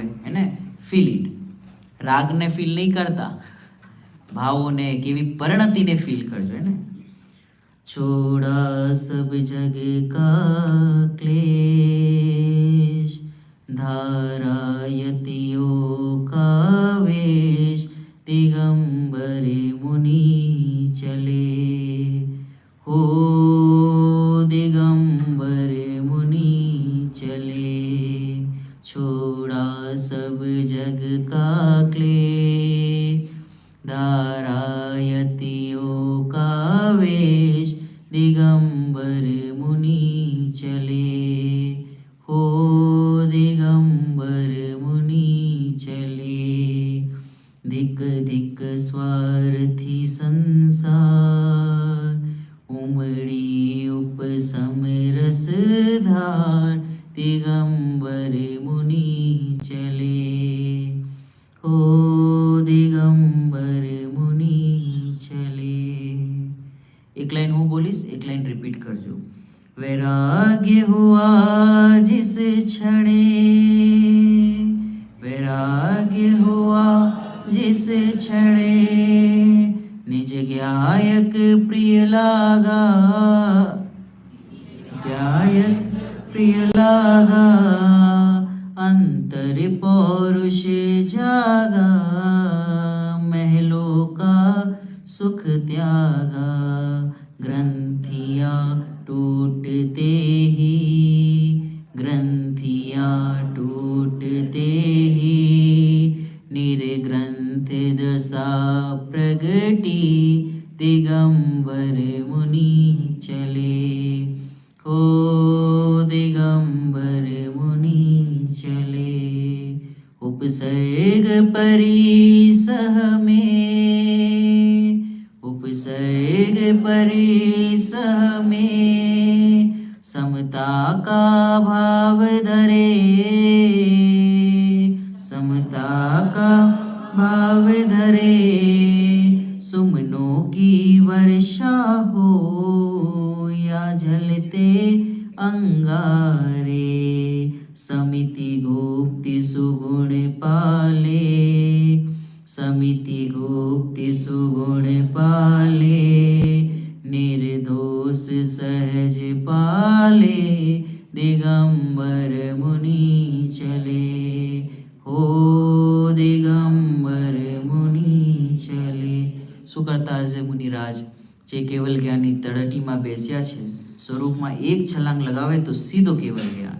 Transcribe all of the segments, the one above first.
है ने feel it. राग ने फील नहीं करता, भावों ने केवी परिणति ने फील करजो है ने। छोड़ा सब जग का क्लेश, धारा यतियों का वेश, दिगंबर मुनि चले हो, दिगंबर मुनि चले। छोड़ा सब जग का क्लेश, धारायतियों का वेश, दिगंबर मुनि चले हो, दिगंबर मुनि चले। धिक धिक स्वार्थी संसार, उमड़ी उपसम रस धार, दिगंबर मुनि चले हो, दिगंबर मुनि चले। एक लाइन હું બોલીશ, એક લાइन रिपीट करजो। वैराग्य हुआ जिस क्षणे, वैराग्य हुआ जिस क्षणे, निज ज्ञायक प्रिय लागा, ज्ञायक प्रिय लागा, अंतर पौरुष जागा, महलों का सुख त्यागा। ग्रंथियाँ टूटते ही, ग्रंथियाँ टूटते ही, निर्ग्रंथ दशा प्रगटी, दिगंबर मुनि चले हो, दिगंबर मुनि चले। उपसर्ग परिसह में, उपसर्ग परिसह में, समता का भाव धरे, समता का भाव धरे। सुमनों की वर्षा हो या जलते अंगारे, समिति गुप्ति सुगुण पाले, समिति गुप्ति सुगुण पाले, निर्दोष सहज पाले, दिगंबर मुनि चले हो, दिगंबर मुनि चले। શું કરતા હશે મુનિરાજ? જે કેવલ જ્ઞાનની તળટીમાં બેસ્યા છે, સ્વરૂપમાં એક છલાંગ લગાવે તો સીધો કેવલ જ્ઞાન।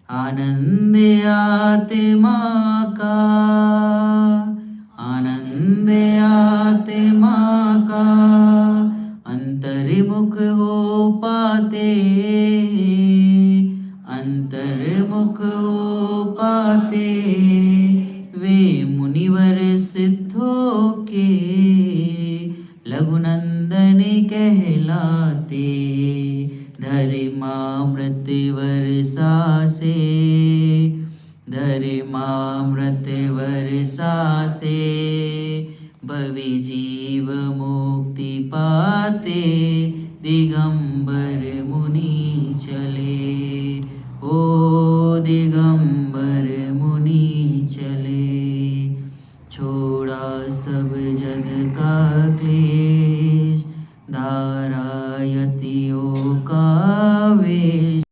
आनंद आत्मा का, आनंद आत्मा का, अंतर्मुख हो पाते, अंतर्मुख हो पाते, वे मुनिवर सिद्धों के लघुनंदन कहलाते। धर्मामृत वर्षा से, धर्मामृत वर्षा से, भवि जीव मुक्ति पाते, दिगंबर